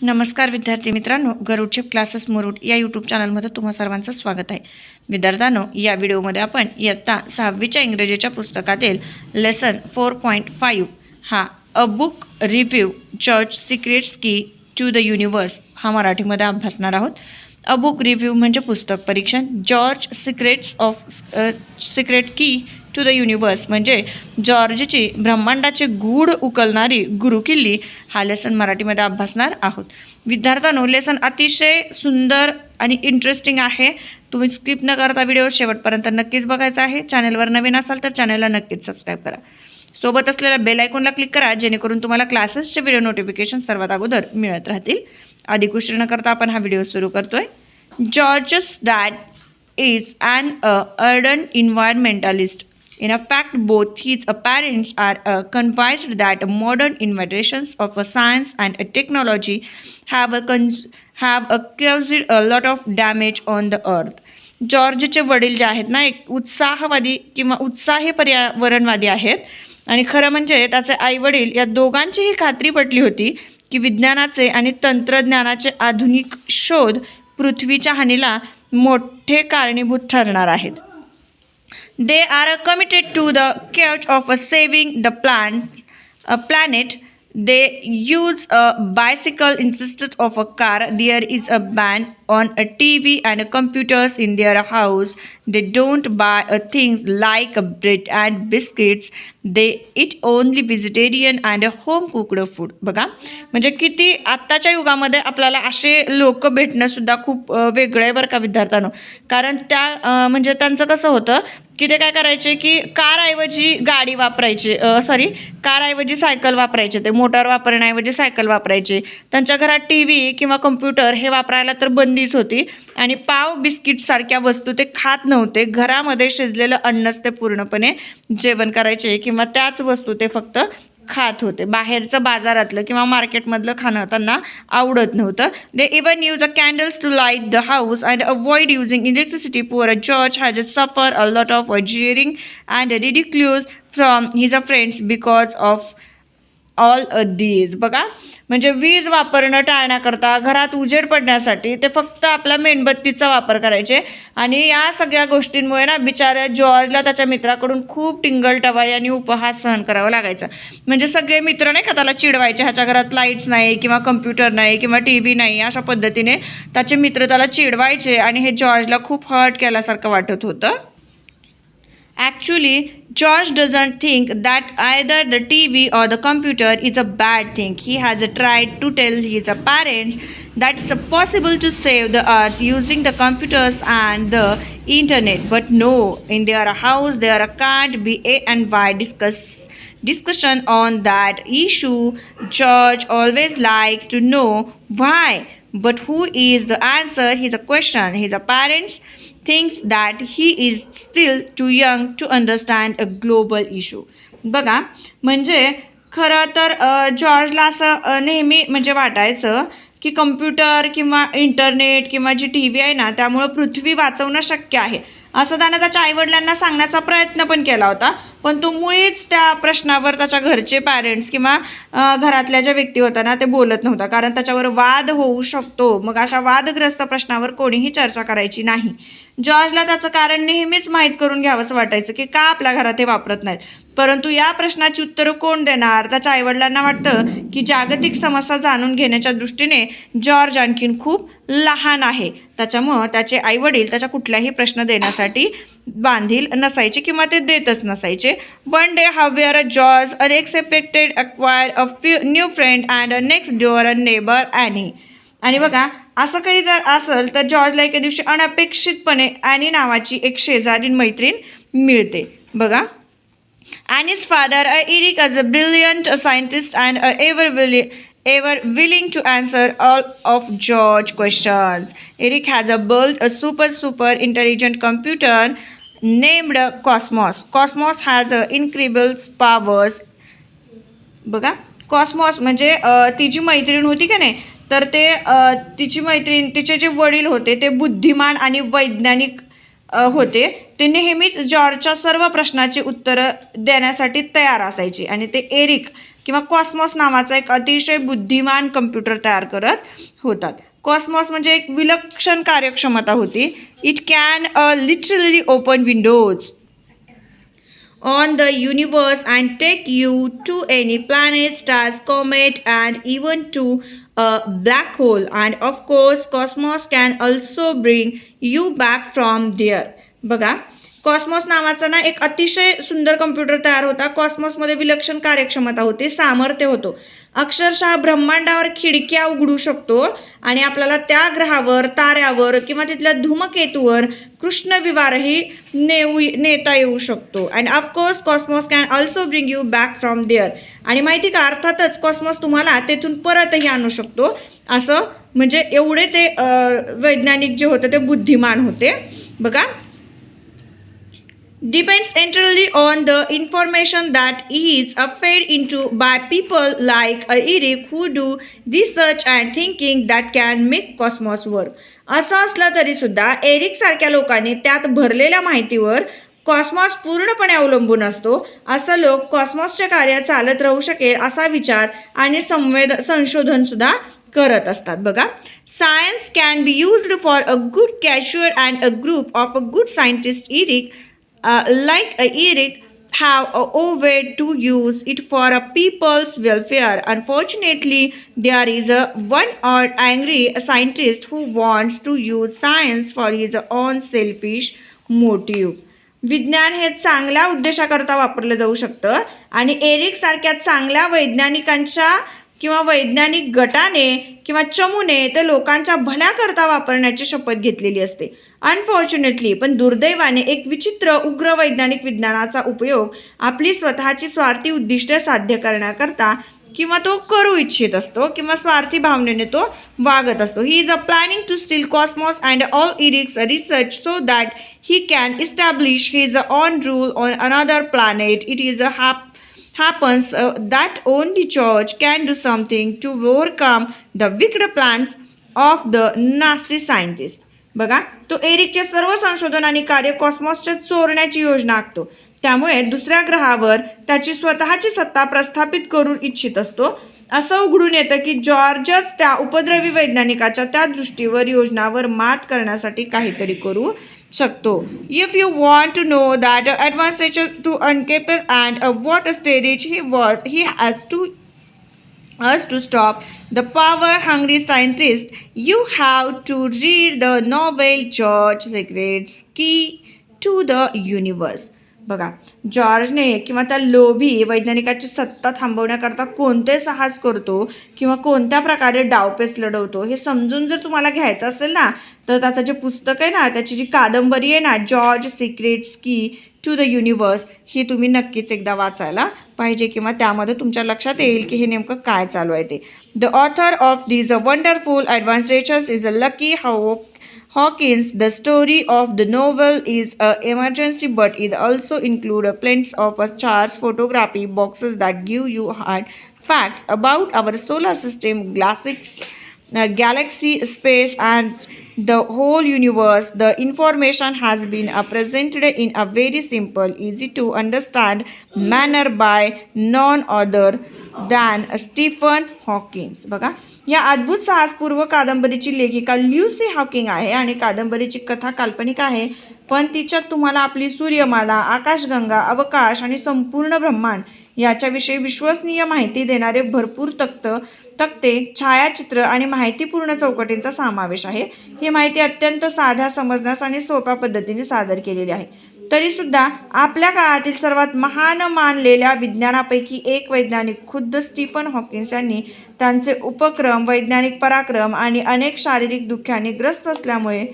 नमस्कार विद्यार्थी मित्रांनो, गरुड शिप क्लासेस मुरुड या यूट्यूब चॅनलमध्ये तुम्हा सर्वांचं स्वागत आहे. विद्यार्थ्यांनो, या व्हिडिओमध्ये आपण इयत्ता 6वीच्या इंग्रजीच्या पुस्तकातील लेसन 4.5 हा a book review George secrets key to the universe हा मराठीमध्ये अभ्यासणार आहोत. अ बुक रिव्ह्यू म्हणजे पुस्तक परीक्षण, George secrets of secret key to the universe म्हणजे जॉर्जची ब्रह्मांडाचे गूढ उकलणारी गुरुकिल्ली हा लेसन मराठीमध्ये अभ्यासणार आहोत. विद्यार्थ्यांनो, लेसन अतिशय सुंदर आणि इंटरेस्टिंग आहे. तुम्ही स्किप न करता व्हिडिओ शेवटपर्यंत नक्कीच बघायचा आहे. चॅनलवर नवीन असाल तर चॅनलला नक्कीच सबस्क्राईब करा. सोबत असलेल्या बेल आयकॉनला क्लिक करा जेणेकरून तुम्हाला क्लासेसचे व्हिडिओ नोटिफिकेशन सर्वात अगोदर मिळत राहतील. अधिक उशीर न करता आपण हा व्हिडिओ सुरू करतोय. George's dad is an ardent environmentalist. In a fact, both his parents are convinced that modern innovations of science and technology have caused a lot of damage on the earth. जॉर्जचे वडील जे आहेत ना, एक उत्साहवादी किंवा उत्साही पर्यावरणवादी आहेत आणि खरं म्हणजे त्याचे आईवडील या दोघांचीही खात्री पटली होती की विज्ञानाचे आणि तंत्रज्ञानाचे आधुनिक शोध पृथ्वीच्या हानीला मोठे कारणीभूत ठरणार आहेत. They are committed to the cause of saving the planet. They use a bicycle instead of a car. There is a ban on a TV and computers in their house. They don't buy things like bread and biscuits. They eat only vegetarian and home cooked food. बघा, म्हणजे किती आत्ताच्या युगामध्ये आपल्याला असे लोक भेटणं सुद्धा खूप वेगळं आहे बरं का विद्यार्थ्यांनो. कारण त्या म्हणजे त्यांचं कसं होतं की ते काय करायचे की कारऐवजी गाडी वापरायचे, कारऐवजी सायकल वापरायचे, ते मोटार वापरण्याऐवजी सायकल वापरायचे. त्यांच्या घरात टी व्ही किंवा कम्प्युटर हे वापरायला तर बंदीच होती आणि पाव बिस्किटसारख्या वस्तू ते खात नव्हते. घरामध्ये शिजलेलं अन्नच ते पूर्णपणे जेवण करायचे किंवा त्याच वस्तू ते फक्त खात होते. बाहेरचं बाजारातलं किंवा मार्केटमधलं खाणं त्यांना आवडत नव्हतं. They even use a candles to light the house and avoid using electricity. Poor George has suffer a lot of jeering and ridiculed from his friends because of all these. बघा, म्हणजे वीज वापरणं टाळण्याकरता, घरात उजेड पडण्यासाठी ते फक्त आपला मेणबत्तीचा वापर करायचे आणि या सगळ्या गोष्टींमुळे ना बिचाऱ्या जॉर्जला त्याच्या मित्राकडून खूप टिंगलटवाळी आणि उपहास सहन करावं लागायचं. म्हणजे सगळे मित्र नाही का त्याला चिडवायचे, ह्याच्या घरात लाईट्स नाही किंवा कम्प्युटर नाही किंवा टी व्ही नाही, अशा पद्धतीने त्याचे मित्र त्याला चिडवायचे आणि हे जॉर्जला खूप हर्ट केल्यासारखं वाटत होतं. Actually, George doesn't think that either the TV or the computer is a bad thing. He has tried to tell his parents that it's possible to save the earth using the computers and the internet. But no, in their house there can't be a and Y discussion on that issue. George always likes to know why, but who is the answer? His question. His parents thinks that he is still too young to understand a global issue. बघा, म्हणजे खरं तर जॉर्जला असं नेहमी म्हणजे वाटायचं की computer किंवा इंटरनेट किंवा जी टी व्ही आहे ना, त्यामुळं पृथ्वी वाचवणं शक्य आहे असं त्यानं त्याच्या आईवडिलांना सांगण्याचा प्रयत्न पण केला होता. पण तो मुळीच त्या प्रश्नावर त्याच्या घरचे पॅरेंट्स किंवा घरातल्या ज्या व्यक्ती होत्या ना ते बोलत नव्हता, कारण त्याच्यावर वाद होऊ शकतो. मग अशा वादग्रस्त प्रश्नावर कोणीही चर्चा करायची नाही. जॉर्जला त्याचं कारण नेहमीच माहीत करून घ्यावंसं वाटायचं की का आपल्या घरात हे वापरत नाहीत. परंतु या प्रश्नाची उत्तरं कोण देणार? त्याच्या आईवडिलांना वाटतं की जागतिक समस्या जाणून घेण्याच्या दृष्टीने जॉर्ज आणखीन खूप लहान आहे. त्याच्यामुळं त्याचे आईवडील त्याच्या कुठल्याही प्रश्न देण्यासाठी बांधील नसायचे किंवा ते देतच नसायचे. One day however George unexpected acquire a new friend and a next door a neighbour Annie. आणि बघा, असं काही जर असेल तर जॉर्जला एके दिवशी अनपेक्षितपणे ॲनी नावाची एक शेजारी मैत्रीण मिळते. बघा, Annie's father, Eric, is a brilliant scientist and ever willing to answer all of George's questions. Eric has built a super intelligent computer named Cosmos. Cosmos has incredible powers. बघा, कॉस्मॉस म्हणजे ती जी मैत्रीण होती का नाही, तर ते तिची मैत्रीण, तिचे जे वडील होते ते बुद्धिमान आणि वैज्ञानिक होते. ते नेहमीच जॉर्जच्या सर्व प्रश्नाची उत्तरं देण्यासाठी तयार असायचे आणि ते एरिक किंवा कॉस्मॉस नावाचा एक अतिशय बुद्धिमान कम्प्युटर तयार करत होतात. कॉस्मॉस म्हणजे एक विलक्षण कार्यक्षमता होती. It can literally open Windows on the universe and take you to any planet, stars, comet, and even to a black hole. And of course, Cosmos can also bring you back from there. बघा, Cosmos नावाचा ना एक अतिशय सुंदर computer तयार होता. कॉस्मॉसमध्ये विलक्षण कार्यक्षमता होती, सामर्थ्य होतो. अक्षरशः ब्रह्मांडावर खिडक्या उघडू शकतो आणि आपल्याला त्या ग्रहावर, ताऱ्यावर किंवा तिथल्या धूमकेतूवर कृष्णविवारही नेता येऊ शकतो. And of course cosmos can also bring you back from there. आणि माहिती का, अर्थातच कॉस्मॉस तुम्हाला तेथून परतही आणू शकतो. असं म्हणजे एवढे ते वैज्ञानिक जे होते ते बुद्धिमान होते. बघा, depends entirely on the information that is fed into by people like Eric who do research and thinking that can make cosmos work. असं असलं तरी सुद्धा एरिक सारख्या लोकांनी त्यात भरलेल्या माहितीवर कॉस्मॉस पूर्णपणे अवलंबून असतो. असं लोक कॉस्मॉसचे कार्य चालत राहू शकेल असा विचार आणि संशोधन सुद्धा करत असतात. बघा, science can be used for a good casual and a group of a good scientist Eric like Eric have overweight to use it for a people's welfare. Unfortunately, there is a one or angry scientist who wants to use science for his own selfish motive. विज्ञान हे चांगल्या उद्देशाकरता वापरलं जाऊ शकतं आणि Eric सारख्या चांगल्या वैज्ञानिकांच्या किंवा वैज्ञानिक गटाने किंवा चमूने ते लोकांच्या भल्याकरता वापरण्याची शपथ घेतलेली असते. अनफॉर्च्युनेटली, पण दुर्दैवाने एक विचित्र उग्र वैज्ञानिक विज्ञानाचा उपयोग आपली स्वतःची स्वार्थी उद्दिष्टे साध्य करण्याकरता किंवा तो करू इच्छित असतो किंवा स्वार्थी भावनेने तो वागत असतो. He is a planning to steal Cosmos and all Eric's research so that he can establish his own rule on another planet. It is a happens that only George can do something to overcome the wicked plans of the nasty scientist. बघा, तो एरिकचे सर्व संशोधन आणि कार्य कॉस्मॉसच्या चोरण्याची योजना आखतो. त्यामुळे दुसऱ्या ग्रहावर त्याची स्वतःची सत्ता प्रस्थापित करू इच्छित असतो. असं उघडून येतं की जॉर्जच त्या उपद्रवी वैज्ञानिकाच्या त्या दृष्टीवर योजनावर मात करण्यासाठी काहीतरी करू शकतो. If you want to know that advantages to uncapable and what stage he has to us to stop the power-hungry scientist, you have to read the novel George Secret's Key to the Universe. बघा, जॉर्जने किंवा त्या लोभी वैज्ञानिकाची सत्ता थांबवण्याकरता कोणते साहस करतो किंवा कोणत्या प्रकारे डावपेच लढवतो हे समजून जर तुम्हाला घ्यायचं असेल ना, तर त्याचं जे पुस्तक आहे ना, त्याची जी कादंबरी आहे ना, George secrets key to the universe, ही तुम्ही नक्कीच एकदा वाचायला पाहिजे किंवा त्यामध्ये तुमच्या लक्षात येईल की हे नेमकं काय चालू आहे ते. The author of these wonderful adventures is Lucky Hawkins. The story of the novel is an emergency, but it also includes plenty of charts, photography, boxes that give you hard facts about our solar system, galaxy, space, and the whole universe. The information has been presented in a very simple, easy to understand manner by none other than Stephen Hawkins. बघा, या अद्भुत साहसपूर्व कादंबरीची लेखिका Lucy Hawking आहे आणि कादंबरीची कथा काल्पनिक आहे, पण तिच्यात तुम्हाला आपली सूर्यमाला, आकाशगंगा, अवकाश आणि संपूर्ण ब्रह्मांड याच्याविषयी विश्वसनीय माहिती देणारे भरपूर तक्ते, छायाचित्र आणि माहितीपूर्ण चौकटींचा समावेश आहे. ही माहिती अत्यंत साध्या, समजण्यास आणि सोप्या पद्धतीने सादर केलेली आहे. तरीसुद्धा आपल्या काळातील सर्वात महान मानलेल्या विज्ञानापैकी एक वैज्ञानिक खुद्द स्टीफन हॉकिन्स यांनी त्यांचे उपक्रम, वैज्ञानिक पराक्रम आणि अनेक शारीरिक दुःखाने ग्रस्त असल्यामुळे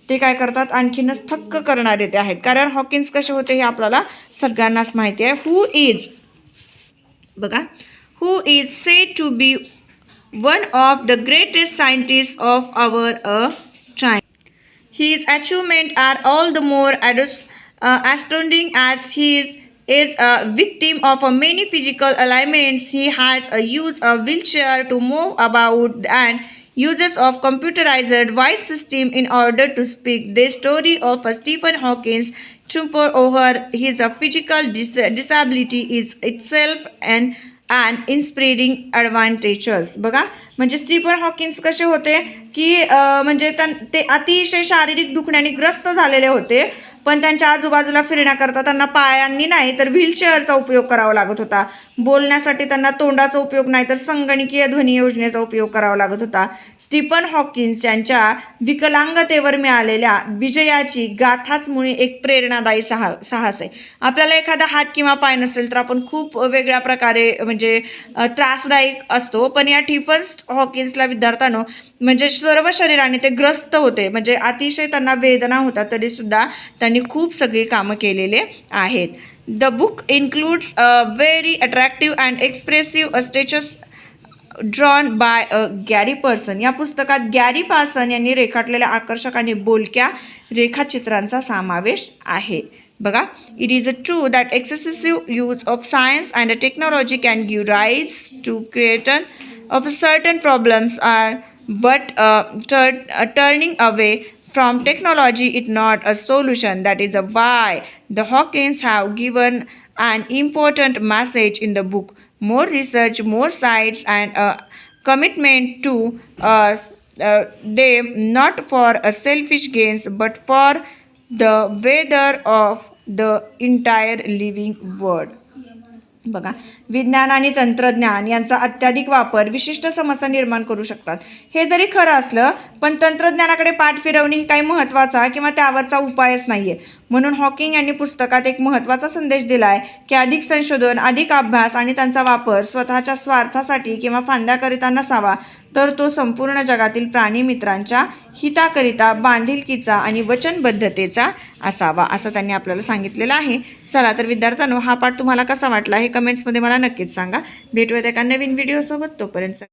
ते काय करतात, आणखीनच थक्क करणारे ते आहेत. कारण हॉकिन्स कसे होते हे आपल्याला सगळ्यांनाच माहिती आहे. Who is said to be one of the greatest scientist of our time. His achievements are all the more astounding as he is a victim of many physical ailments. He has used a wheelchair to move about and uses of computerized voice system in order to speak. The story of Stephen Hawking's triumph over his physical disability is itself an and in spreading advantages. बघा, म्हणजे Stephen Hawkins कसे होते की म्हणजे ते अतिशय शारीरिक दुखण्याने ग्रस्त झालेले होते, पण त्यांच्या आजूबाजूला फिरण्याकरता त्यांना पायांनी नाही तर व्हीलचेअरचा उपयोग करावा लागत होता. बोलण्यासाठी त्यांना तोंडाचा उपयोग नाही तर संगणकीय ध्वनी योजनेचा उपयोग करावा लागत होता. स्टीफन हॉकिन्स यांच्या विकलांगतेवर मिळालेल्या विजयाची गाथाच मुळे एक प्रेरणादायी साहस आहे. आपल्याला एखादा हात किंवा पाय नसेल तर आपण खूप वेगळ्या प्रकारे म्हणजे त्रासदायक असतो, पण या स्टीफन हॉकिन्सला विद्यार्थ्यांनो म्हणजे सर्व शरीराने ते ग्रस्त होते, म्हणजे अतिशय त्यांना वेदना होता, तरी सुद्धा त्यांनी खूप सगळी कामं केलेले आहेत. The book includes a very attractive and expressive sketches drawn by Garry Parson. या पुस्तकात गॅरी पार्सन यांनी रेखाटलेल्या आकर्षक आणि बोलक्या रेखाचित्रांचा समावेश आहे. बघा, it is a true that excessive use of science and technology can give rise to creator of certain problems are but turning away from technology is not a solution. That is why the Hawkins have given an important message in the book. More research, more science, and a commitment to them, not for a selfish gains but for the weather of the entire living world. बघा, विज्ञान आणि तंत्रज्ञान यांचा अत्याधिक वापर विशिष्ट समस्या निर्माण करू शकतात. हे जरी खरं असलं, पण तंत्रज्ञानाकडे पाठ फिरवणे ही काही महत्त्वाचा किंवा त्यावरचा उपायच नाही आहे. म्हणून हॉकिंग यांनी पुस्तकात एक महत्त्वाचा संदेश दिला आहे की अधिक संशोधन, अधिक अभ्यास आणि त्यांचा वापर स्वतःच्या स्वार्थासाठी किंवा फायद्याकरिता नसावा, तर तो संपूर्ण जगातील प्राणीमित्रांच्या हिताकरिता बांधिलकीचा आणि वचनबद्धतेचा असावा, असं त्यांनी आपल्याला सांगितलेलं आहे. चला तर विद्यार्थ्यांनो, हा पाठ तुम्हाला कसा वाटला हे कमेंट्समध्ये मला नक्कीच सांगा. भेटूयात एका नवीन व्हिडिओसोबत. तोपर्यंत